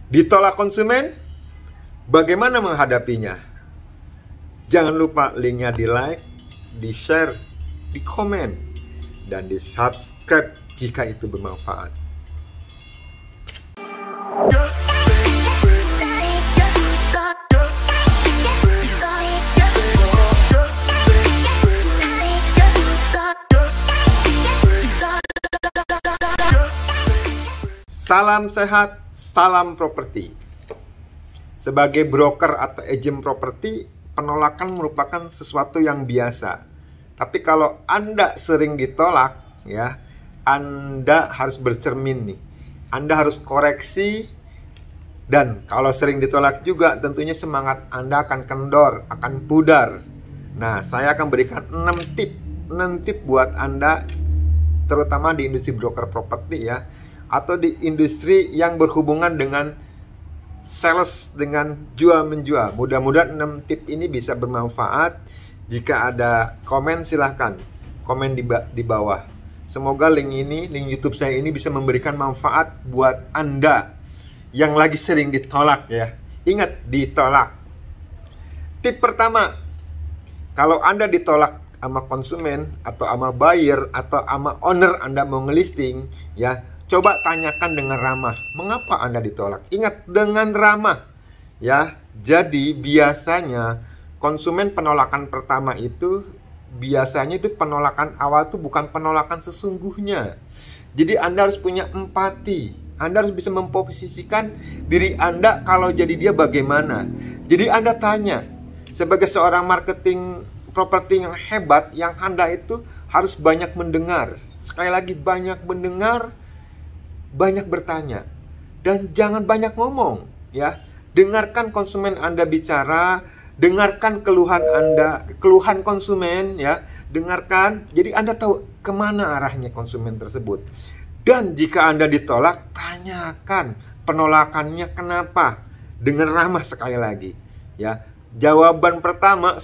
Ditolak konsumen, bagaimana menghadapinya? Jangan lupa linknya di like, di share, di komen, dan di subscribe jika itu bermanfaat. Salam sehat, salam properti. Sebagai broker atau agen properti, penolakan merupakan sesuatu yang biasa. Tapi kalau Anda sering ditolak, ya, Anda harus bercermin nih. Anda harus koreksi, dan kalau sering ditolak juga tentunya semangat Anda akan kendor, akan pudar. Nah, saya akan berikan 6 tip buat Anda, terutama di industri broker properti ya, atau di industri yang berhubungan dengan sales, dengan jual menjual. Mudah-mudahan 6 tip ini bisa bermanfaat. Jika ada komen, silahkan komen di bawah. Semoga link YouTube saya ini bisa memberikan manfaat buat Anda yang lagi sering ditolak ya. Ingat, ditolak. Tip pertama, kalau Anda ditolak sama konsumen atau sama buyer atau sama owner Anda mau ngelisting ya, coba tanyakan dengan ramah, mengapa Anda ditolak? Ingat, dengan ramah ya. Jadi biasanya konsumen penolakan pertama itu biasanya itu penolakan awal itu bukan penolakan sesungguhnya. Jadi Anda harus punya empati. Anda harus bisa memposisikan diri Anda kalau jadi dia bagaimana. Jadi Anda tanya, sebagai seorang marketing properti yang hebat, yang handal itu harus banyak mendengar. Sekali lagi, banyak mendengar, banyak bertanya, dan jangan banyak ngomong ya. Dengarkan konsumen Anda bicara, dengarkan keluhan Anda, keluhan konsumen ya, dengarkan. Jadi Anda tahu kemana arahnya konsumen tersebut. Dan jika Anda ditolak, tanyakan penolakannya kenapa, dengan ramah sekali lagi ya. Jawaban pertama,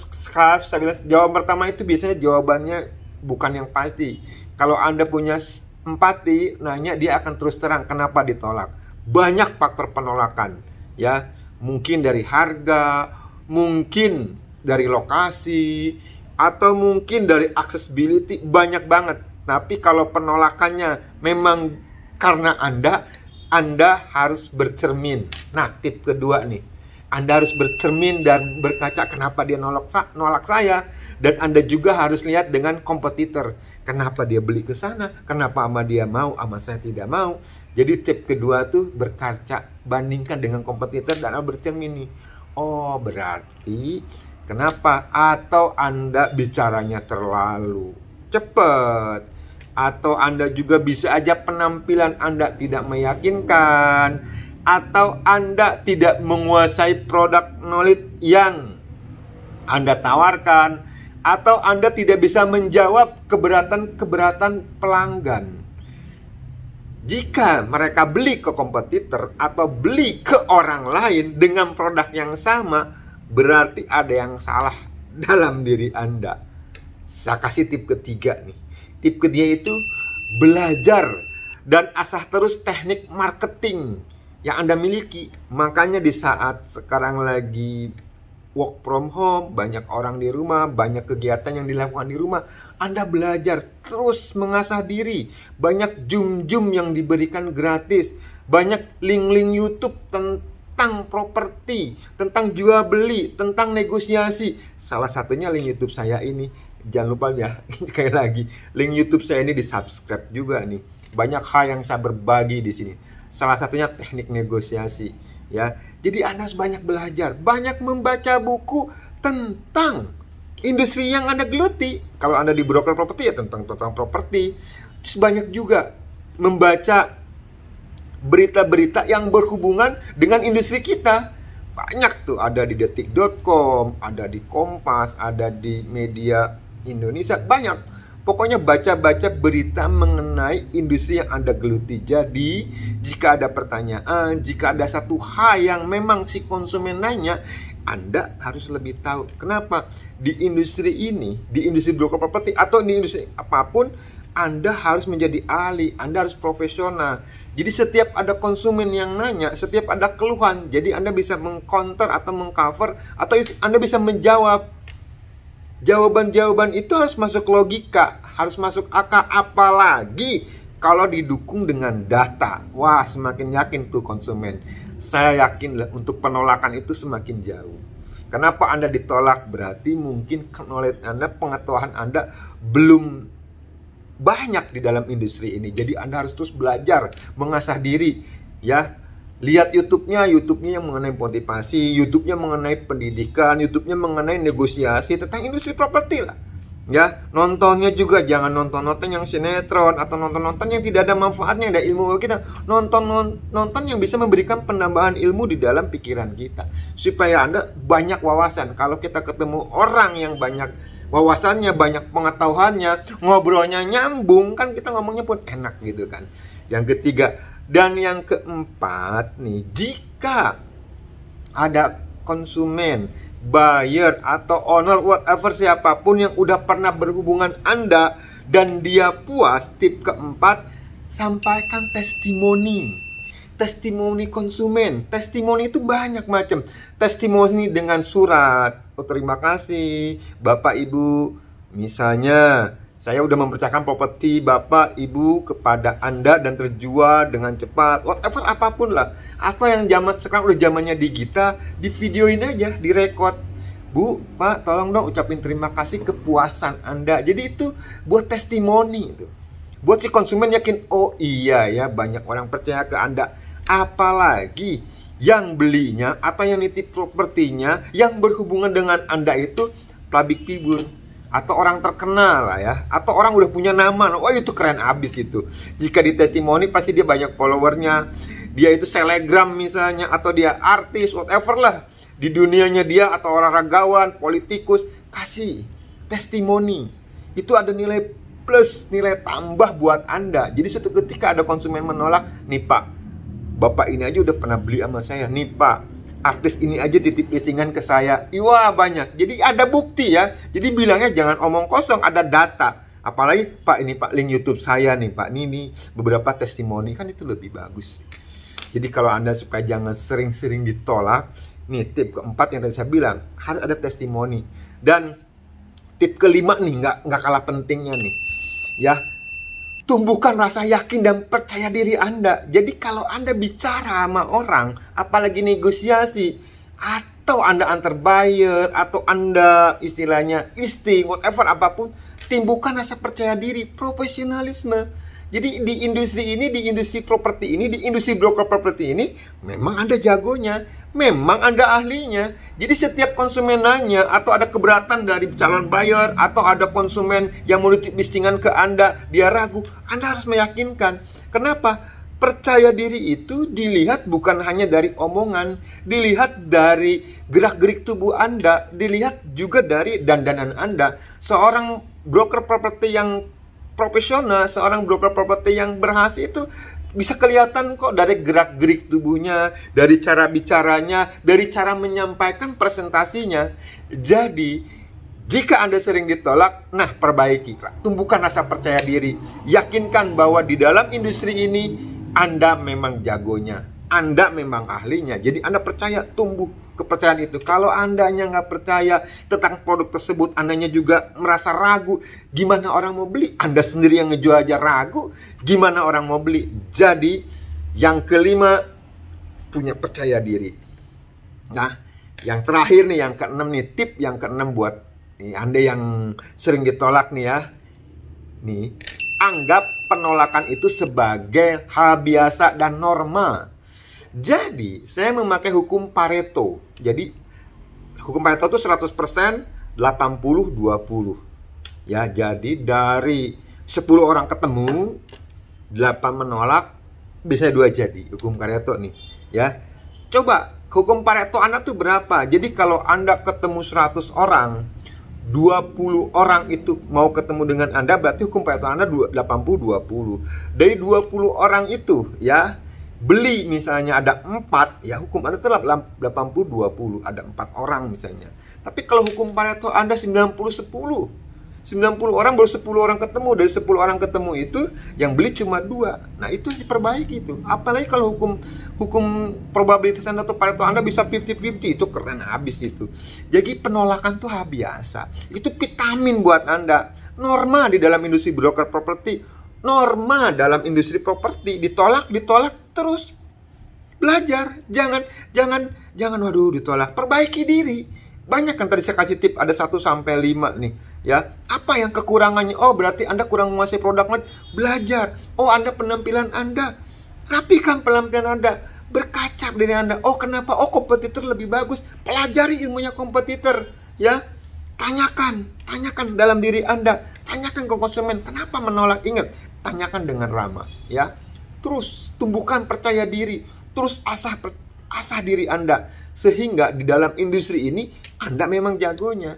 jawaban pertama itu biasanya jawabannya bukan yang pasti. Kalau Anda punya empati, nanya, dia akan terus terang kenapa ditolak. Banyak faktor penolakan ya, mungkin dari harga, mungkin dari lokasi, atau mungkin dari accessibility, banyak banget. Tapi kalau penolakannya memang karena Anda harus bercermin. Nah, tip kedua nih, Anda harus bercermin dan berkaca kenapa dia nolak saya. Dan Anda juga harus lihat dengan kompetitor, kenapa dia beli ke sana, kenapa sama dia mau, sama saya tidak mau. Jadi tip kedua tuh berkaca, bandingkan dengan kompetitor dan Anda bercermin nih. Oh, berarti kenapa? Atau Anda bicaranya terlalu cepat, atau Anda juga bisa aja penampilan Anda tidak meyakinkan, atau Anda tidak menguasai produk knowledge yang Anda tawarkan, atau Anda tidak bisa menjawab keberatan pelanggan. Jika mereka beli ke kompetitor atau beli ke orang lain dengan produk yang sama, berarti ada yang salah dalam diri Anda. Saya kasih tip ketiga nih. Tip ketiga itu belajar dan asah terus teknik marketing yang Anda miliki. Makanya di saat sekarang lagi work from home, banyak orang di rumah, banyak kegiatan yang dilakukan di rumah, Anda belajar terus mengasah diri. Banyak Zoom yang diberikan gratis, banyak link-link YouTube tentang properti, tentang jual beli, tentang negosiasi. Salah satunya link YouTube saya ini. Jangan lupa ya, sekali lagi, link YouTube saya ini di subscribe juga nih. Banyak hal yang saya berbagi di sini. Salah satunya teknik negosiasi ya. Jadi Anda harus banyak belajar, banyak membaca buku tentang industri yang Anda geluti. Kalau Anda di broker properti ya tentang properti. Terus banyak juga membaca berita-berita yang berhubungan dengan industri kita. Banyak tuh, ada di detik.com, ada di Kompas, ada di media Indonesia, banyak. Pokoknya baca-baca berita mengenai industri yang Anda geluti. Jadi, jika ada pertanyaan, jika ada satu hal yang memang si konsumen nanya, Anda harus lebih tahu. Kenapa? Di industri ini, di industri broker properti atau di industri apapun, Anda harus menjadi ahli, Anda harus profesional. Jadi setiap ada konsumen yang nanya, setiap ada keluhan, jadi Anda bisa mengcounter atau mengcover, atau Anda bisa menjawab. Jawaban-jawaban itu harus masuk logika, harus masuk akal, apalagi kalau didukung dengan data. Wah, semakin yakin tuh konsumen. Saya yakin lah untuk penolakan itu semakin jauh. Kenapa Anda ditolak? Berarti mungkin knowledge Anda, pengetahuan Anda belum banyak di dalam industri ini. Jadi Anda harus terus belajar, mengasah diri, ya. Lihat YouTube-nya yang mengenai motivasi, YouTube-nya mengenai pendidikan, YouTube-nya mengenai negosiasi tentang industri properti lah. Ya, nontonnya juga jangan nonton yang sinetron atau nonton yang tidak ada manfaatnya, ada ilmu kita. Nonton yang bisa memberikan penambahan ilmu di dalam pikiran kita, supaya Anda banyak wawasan. Kalau kita ketemu orang yang banyak wawasannya, banyak pengetahuannya, ngobrolnya nyambung, kan kita ngomongnya pun enak gitu kan. Yang ketiga dan yang keempat nih, jika ada konsumen, buyer atau owner, whatever, siapapun yang udah pernah berhubungan Anda dan dia puas, tip keempat, sampaikan testimoni. Testimoni konsumen. Testimoni itu banyak macam. Testimoni dengan surat, oh terima kasih Bapak Ibu, misalnya saya udah mempercayakan properti Bapak Ibu kepada Anda dan terjual dengan cepat, whatever, apapun lah. Atau yang zaman sekarang udah zamannya digital, di videoin aja, direkod. Bu, Pak, tolong dong ucapin terima kasih kepuasan Anda. Jadi itu buat testimoni itu. Buat si konsumen yakin, oh iya ya, banyak orang percaya ke Anda. Apalagi yang belinya atau yang nitip propertinya yang berhubungan dengan Anda itu public figure atau orang terkenal lah ya, atau orang udah punya nama. Wah, itu keren abis itu. Jika di testimoni pasti dia banyak followernya, dia itu selebgram misalnya, atau dia artis, whatever lah, di dunianya dia, atau olahragawan, politikus. Kasih testimoni, itu ada nilai plus, nilai tambah buat Anda. Jadi suatu ketika ada konsumen menolak, nih Pak, Bapak ini aja udah pernah beli sama saya, nih Pak, artis ini aja titip listingan ke saya. Wah, banyak. Jadi ada bukti ya. Jadi bilangnya jangan omong kosong, ada data. Apalagi Pak, ini Pak, link YouTube saya nih Pak, ini beberapa testimoni, kan itu lebih bagus. Jadi kalau Anda supaya jangan sering-sering ditolak, nih tip keempat yang tadi saya bilang, harus ada testimoni. Dan tip kelima nih, nggak kalah pentingnya nih, ya, tumbuhkan rasa yakin dan percaya diri Anda. Jadi kalau Anda bicara sama orang, apalagi negosiasi, atau Anda antar buyer, atau Anda istilahnya listing, whatever, apapun, timbulkan rasa percaya diri, profesionalisme. Jadi di industri ini, di industri properti ini, di industri broker properti ini, memang Anda jagonya, memang Anda ahlinya. Jadi setiap konsumen nanya, atau ada keberatan dari calon buyer, atau ada konsumen yang mau nitip listingan ke Anda, dia ragu, Anda harus meyakinkan. Kenapa? Percaya diri itu dilihat bukan hanya dari omongan, dilihat dari gerak-gerik tubuh Anda, dilihat juga dari dandanan Anda. Seorang broker properti yang profesional, seorang broker properti yang berhasil itu bisa kelihatan kok dari gerak-gerik tubuhnya, dari cara bicaranya, dari cara menyampaikan presentasinya. Jadi, jika Anda sering ditolak, nah perbaiki, tumbuhkan rasa percaya diri. Yakinkan bahwa di dalam industri ini Anda memang jagonya, Anda memang ahlinya. Jadi Anda percaya, tumbuh kepercayaan itu. Kalau Andanya nggak percaya tentang produk tersebut, Andanya juga merasa ragu, gimana orang mau beli? Anda sendiri yang ngejual aja ragu, gimana orang mau beli? Jadi yang kelima, punya percaya diri. Nah, yang terakhir nih, yang keenam nih, tip yang keenam buat Anda yang sering ditolak nih ya. Nih, anggap penolakan itu sebagai hal biasa dan normal. Jadi, saya memakai hukum Pareto. Jadi, hukum Pareto itu 100%, 80-20. Ya, jadi dari 10 orang ketemu, 8 menolak, bisa 2 jadi. Hukum Pareto nih, ya. Coba, hukum Pareto Anda tuh berapa? Jadi, kalau Anda ketemu 100 orang, 20 orang itu mau ketemu dengan Anda, berarti hukum Pareto Anda 80-20. Dari 20 orang itu, ya, beli misalnya ada 4, ya hukum Anda tetap 80-20, ada 4 orang misalnya. Tapi kalau hukum Pareto Anda 90-10, 90 orang baru 10 orang ketemu. Dari 10 orang ketemu itu yang beli cuma 2. Nah, itu diperbaiki itu. Apalagi kalau hukum probabilitas Anda atau Pareto Anda bisa 50-50, itu keren habis itu. Jadi penolakan tuh biasa. Itu vitamin buat Anda. Norma di dalam industri broker properti, norma dalam industri properti, ditolak terus. Belajar, jangan waduh ditolak. Perbaiki diri. Banyak kan tadi saya kasih tip ada 1 sampai 5 nih, ya. Apa yang kekurangannya? Oh, berarti Anda kurang menguasai produk lain. Belajar. Oh, Anda penampilan Anda. Rapikan penampilan Anda. Berkaca dari Anda. Oh, kenapa? Oh, kompetitor lebih bagus. Pelajari ilmunya kompetitor, ya. Tanyakan dalam diri Anda. Tanyakan ke konsumen, kenapa menolak? Ingat, tanyakan dengan ramah, ya. Terus tumbuhkan percaya diri. Terus asah diri Anda. Sehingga di dalam industri ini Anda memang jagonya.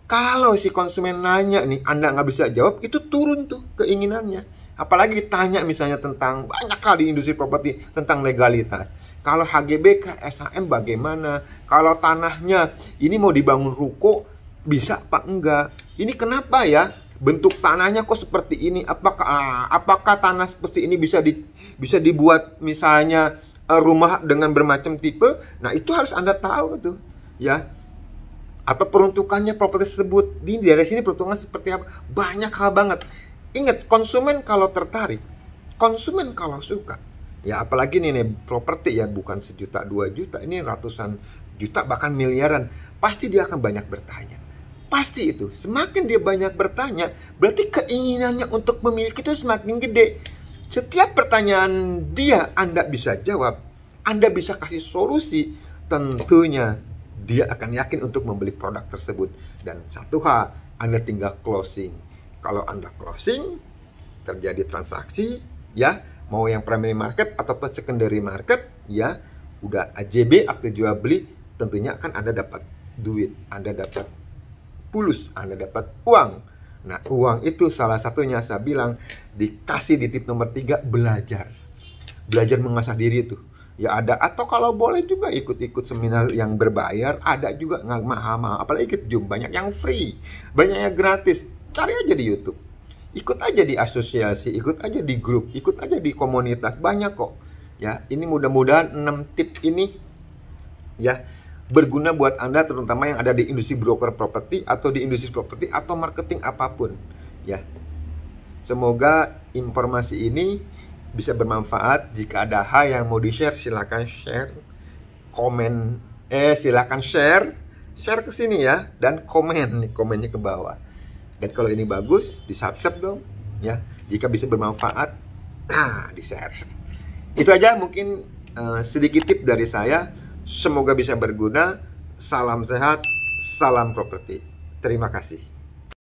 Kalau si konsumen nanya nih, Anda nggak bisa jawab, itu turun tuh keinginannya. Apalagi ditanya misalnya tentang, banyak kali industri properti tentang legalitas. Kalau HGB, SHM bagaimana? Kalau tanahnya ini mau dibangun ruko, bisa apa enggak? Ini kenapa ya? Bentuk tanahnya kok seperti ini? Apakah tanah seperti ini bisa dibuat misalnya rumah dengan bermacam tipe? Nah, itu harus Anda tahu tuh, ya. Atau peruntukannya properti tersebut di daerah sini peruntukan seperti apa? Banyak hal banget. Ingat, konsumen kalau tertarik, konsumen kalau suka, ya apalagi nih properti ya, bukan 1 juta 2 juta, ini ratusan juta bahkan miliaran, pasti dia akan banyak bertanya. Pasti itu, semakin dia banyak bertanya, berarti keinginannya untuk memiliki itu semakin gede. Setiap pertanyaan dia Anda bisa jawab, Anda bisa kasih solusi, tentunya dia akan yakin untuk membeli produk tersebut. Dan satu hal, Anda tinggal closing. Kalau Anda closing, terjadi transaksi, ya, mau yang primary market ataupun secondary market, ya, udah AJB, akte jual beli, tentunya akan Anda dapat duit, Anda dapat pulus, Anda dapat uang. Nah, uang itu salah satunya saya bilang dikasih di tip nomor 3, belajar. Belajar mengasah diri itu. Ya ada, atau kalau boleh juga ikut-ikut seminar yang berbayar, ada juga nggak mahal-mahal. Apalagi ikut Zoom, banyak yang free, banyak yang gratis. Cari aja di YouTube. Ikut aja di asosiasi, ikut aja di grup, ikut aja di komunitas, banyak kok. Ya, ini mudah-mudahan 6 tip ini ya berguna buat Anda, terutama yang ada di industri broker properti atau di industri properti atau marketing apapun, ya. Semoga informasi ini bisa bermanfaat. Jika ada hal yang mau di-share, silakan share. Silakan share ke sini ya, dan komennya ke bawah. Dan kalau ini bagus, di-subscribe dong, ya. Jika bisa bermanfaat, di-share. Itu aja mungkin sedikit tip dari saya. Semoga bisa berguna. Salam sehat, salam properti. Terima kasih.